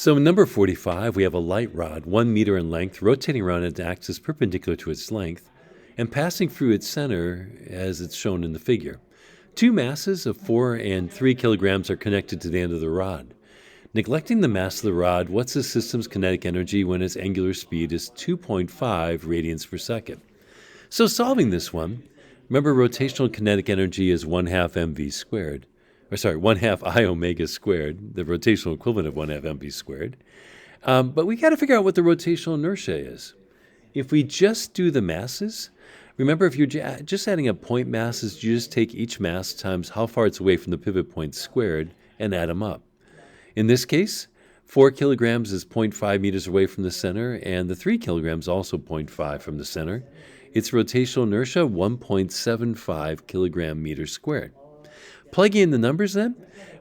So in number 45, we have a light rod, 1 meter in length, rotating around its axis perpendicular to its length, and passing through its center as it's shown in the figure. Two masses of 4 and 3 kilograms are connected to the end of the rod. Neglecting the mass of the rod, what's the system's kinetic energy when its angular speed is 2.5 radians per second? So solving this one, remember rotational kinetic energy is 1/2 mv squared. 1/2 I omega squared, the rotational equivalent of 1/2 mv squared. But we got to figure out what the rotational inertia is. If we just do the masses, remember if you're just adding up point masses, you just take each mass times how far it's away from the pivot point squared and add them up. In this case, 4 kilograms is 0.5 meters away from the center, and the 3 kilograms also 0.5 from the center. Its rotational inertia, 1.75 kilogram meters squared. Plugging in the numbers then,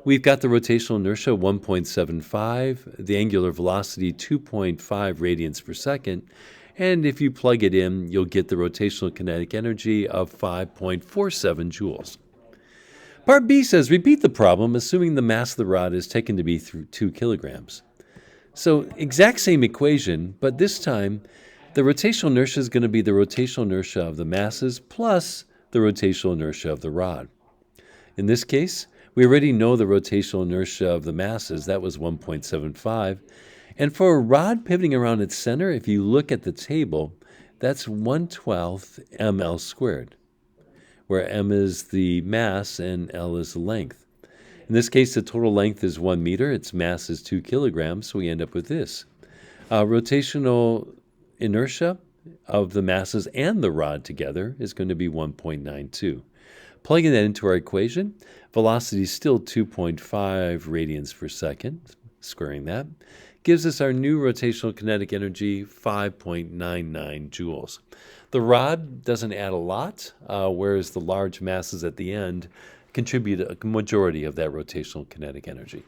we've got the rotational inertia 1.75, the angular velocity 2.5 radians per second, and if you plug it in, you'll get the rotational kinetic energy of 5.47 joules. Part B says repeat the problem, assuming the mass of the rod is taken to be 2 kilograms. So exact same equation, but this time the rotational inertia is going to be the rotational inertia of the masses plus the rotational inertia of the rod. In this case, we already know the rotational inertia of the masses. That was 1.75. And for a rod pivoting around its center, if you look at the table, that's 1/12 ml squared, where m is the mass and L is the length. In this case, the total length is 1 meter. Its mass is 2 kilograms, so we end up with this. Rotational inertia of the masses and the rod together is going to be 1.92. Plugging that into our equation, velocity is still 2.5 radians per second, squaring that, gives us our new rotational kinetic energy, 5.99 joules. The rod doesn't add a lot, whereas the large masses at the end contribute a majority of that rotational kinetic energy.